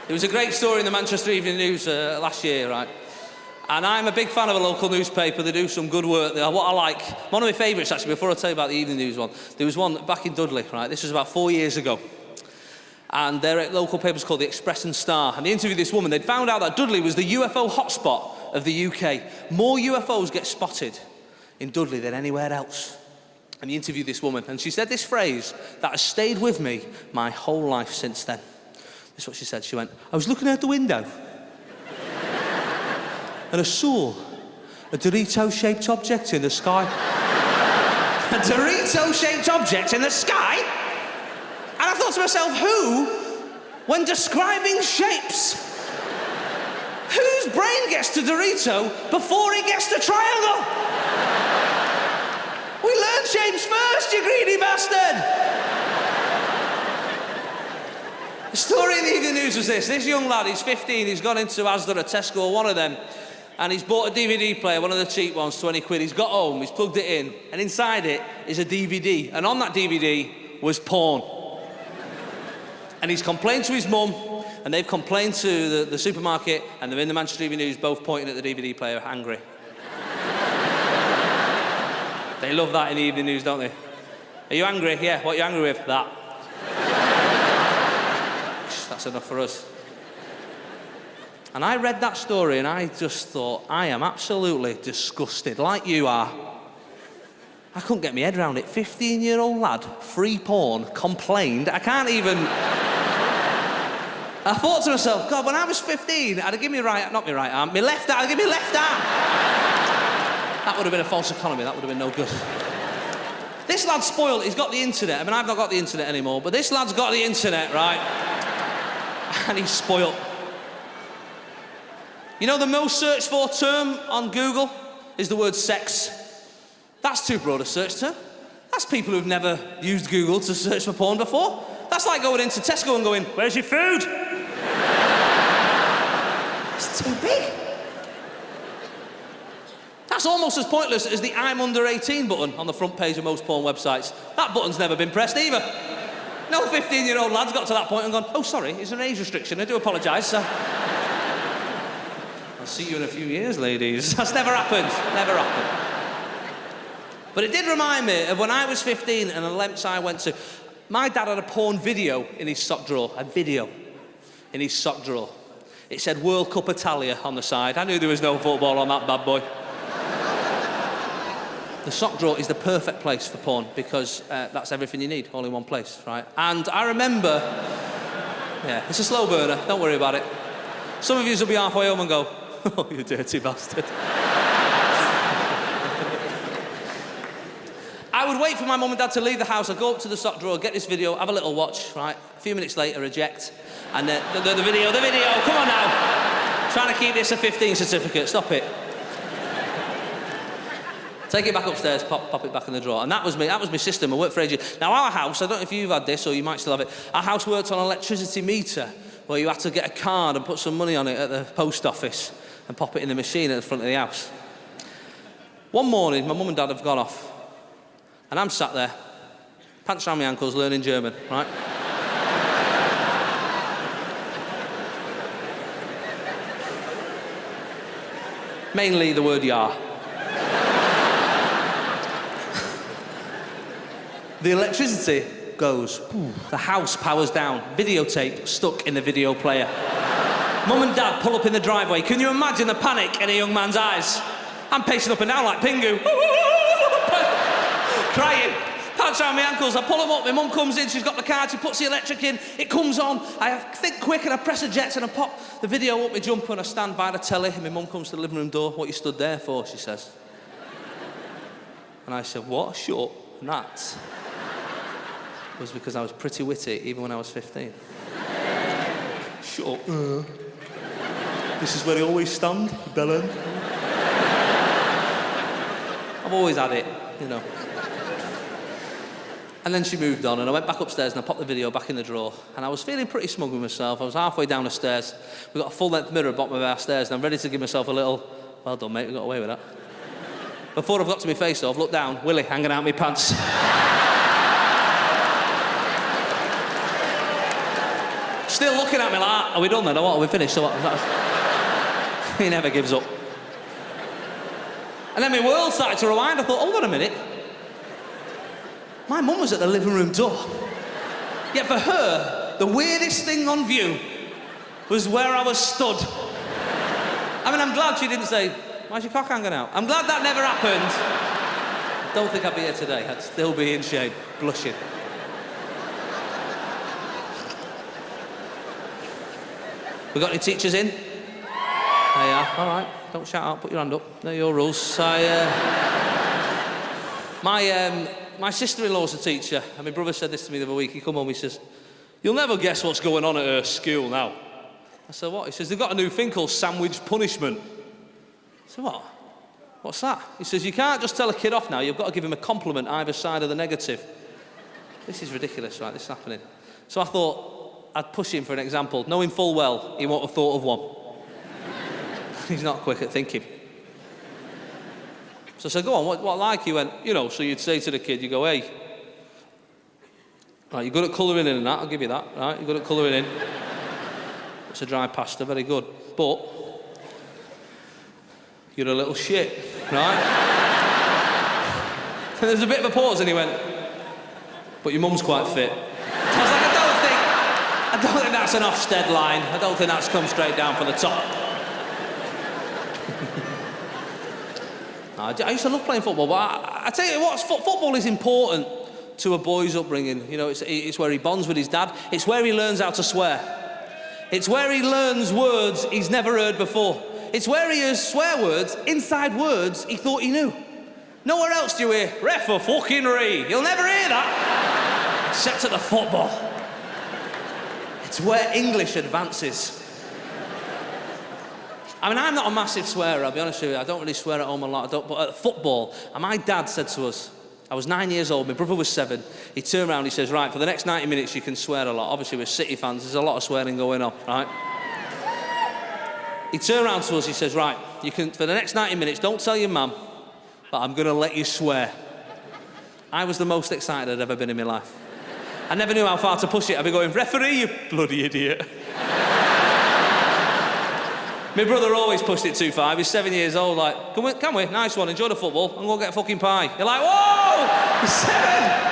There was a great story in the Manchester Evening News last year, right? And I'm a big fan of a local newspaper. They do some good work there. What I like, one of my favourites actually, before I tell you about the Evening News one, there was one back in Dudley, right? This was about 4 years ago. And their local paper's called the Express and Star. And they interviewed this woman. They'd found out that Dudley was the UFO hotspot of the UK. More UFOs get spotted in Dudley than anywhere else. And he interviewed this woman. And she said this phrase that has stayed with me my whole life since then. This is what she said. She went, I was looking out the window. And I saw a Dorito-shaped object in the sky. A Dorito-shaped object in the sky? And I thought to myself, who, when describing shapes, whose brain gets to Dorito before it gets to triangle? We learned shapes first, you greedy bastard! The story in the Evening News was this young lad, he's 15, he's gone into Asda or Tesco or one of them, and he's bought a DVD player, one of the cheap ones, 20 quid. He's got home, he's plugged it in, and inside it is a DVD. And on that DVD was porn. And he's complained to his mum, and they've complained to the supermarket, and they're in the Manchester Evening News, both pointing at the DVD player, angry. They love that in the Evening News, don't they? Are you angry? Yeah, what are you angry with? That. That's enough for us. And I read that story and I just thought, I am absolutely disgusted, like you are. I couldn't get my head around it. 15-year-old lad, free porn, complained. I can't even... I thought to myself, God, when I was 15, I'd have given me not my right arm, my left arm, I'd give me left arm. That would have been a false economy, that would have been no good. This lad's spoiled, he's got the internet. I mean, I've not got the internet anymore, but this lad's got the internet, right? And he's spoiled. You know the most searched for term on Google is the word sex. That's too broad a search term. That's people who've never used Google to search for porn before. That's like going into Tesco and going, where's your food? It's too big. That's almost as pointless as the I'm under 18 button on the front page of most porn websites. That button's never been pressed either. No 15-year-old lad's got to that point and gone, oh, sorry, is there an age restriction? I do apologise. I'll see you in a few years, ladies. That's never happened. Never happened. But it did remind me of when I was 15 and the lengths I went to. My dad had a porn video in his sock drawer. A video in his sock drawer. It said World Cup Italia on the side. I knew there was no football on that bad boy. The sock drawer is the perfect place for porn because that's everything you need, all in one place, right? And I remember, yeah, it's a slow burner, don't worry about it. Some of you will be halfway home and go, oh, you dirty bastard. I would wait for my mum and dad to leave the house. I'd go up to the sock drawer, get this video, have a little watch, right? A few minutes later, eject. And the video, come on now. Trying to keep this a 15 certificate, stop it. Take it back upstairs, pop it back in the drawer. And that was my system. I worked for ages. Now, our house, I don't know if you've had this or you might still have it, our house worked on an electricity meter where you had to get a card and put some money on it at the post office and pop it in the machine at the front of the house. One morning, my mum and dad have gone off and I'm sat there, pants around my ankles, learning German, right? Mainly the word ja. The electricity goes, the house powers down, videotape stuck in the video player. Mum and dad pull up in the driveway. Can you imagine the panic in a young man's eyes? I'm pacing up and down like Pingu. Crying, pants around my ankles, I pull them up, my mum comes in, she's got the card, she puts the electric in, it comes on, I think quick and I press eject and I pop the video up my jumper and I stand by the telly and my mum comes to the living room door. What you stood there for, she says. And I said, what? Shut up. And that was because I was pretty witty, even when I was 15. Shut up. This is where I always stand, bellend. I've always had it, you know. And then she moved on, and I went back upstairs and I popped the video back in the drawer, and I was feeling pretty smug with myself. I was halfway down the stairs. We've got a full-length mirror at the bottom of our stairs, and I'm ready to give myself a little, well done, mate, we got away with that. Before I've got to my face off, look down, Willie hanging out my pants. Still looking at me like, are we done then, or what? Are we finished, or what? He never gives up. And then my world started to rewind. I thought, hold on a minute. My mum was at the living room door. Yet for her, the weirdest thing on view was where I was stood. I mean, I'm glad she didn't say, why's your cock hanging out? I'm glad that never happened. I don't think I'd be here today. I'd still be in shame, blushing. We got any teachers in? There you are. All right. Don't shout out. Put your hand up. They're your rules. My sister-in-law's a teacher, and my brother said this to me the other week. He come home, he says, you'll never guess what's going on at her school now. I said, what? He says, they've got a new thing called sandwich punishment. I said, what? What's that? He says, you can't just tell a kid off now. You've got to give him a compliment either side of the negative. This is ridiculous, right? This is happening. So I thought I'd push him for an example, knowing full well he won't have thought of one. He's not quick at thinking. So I said, go on, what like? He went, so you'd say to the kid, you go, hey, right, you're good at colouring in and that, I'll give you that, right? You're good at colouring in. It's a dry pasta, very good. But you're a little shit, right? And there's a bit of a pause, and he went, but your mum's quite fit. I was like, I don't think that's an Ofsted line. I don't think that's come straight down from the top. I used to love playing football, but I tell you what, football is important to a boy's upbringing. It's where he bonds with his dad. It's where he learns how to swear. It's where he learns words he's never heard before. It's where he hears swear words inside words he thought he knew. Nowhere else do you hear, ref a fucking ree. You'll never hear that, except at the football. It's where English advances. I mean, I'm not a massive swearer, I'll be honest with you. I don't really swear at home a lot, but at football, and my dad said to us, I was 9 years old, my brother was 7, he turned around, he says, right, for the next 90 minutes you can swear a lot. Obviously, we're City fans, there's a lot of swearing going on, right? He turned around to us, he says, right, you can, for the next 90 minutes, don't tell your mum, but I'm going to let you swear. I was the most excited I'd ever been in my life. I never knew how far to push it. I'd be going, referee, you bloody idiot. My brother always pushed it too far. He was 7 years old, like, come we, nice one, enjoy the football, I'm going to get a fucking pie. You're like, whoa, you're 7!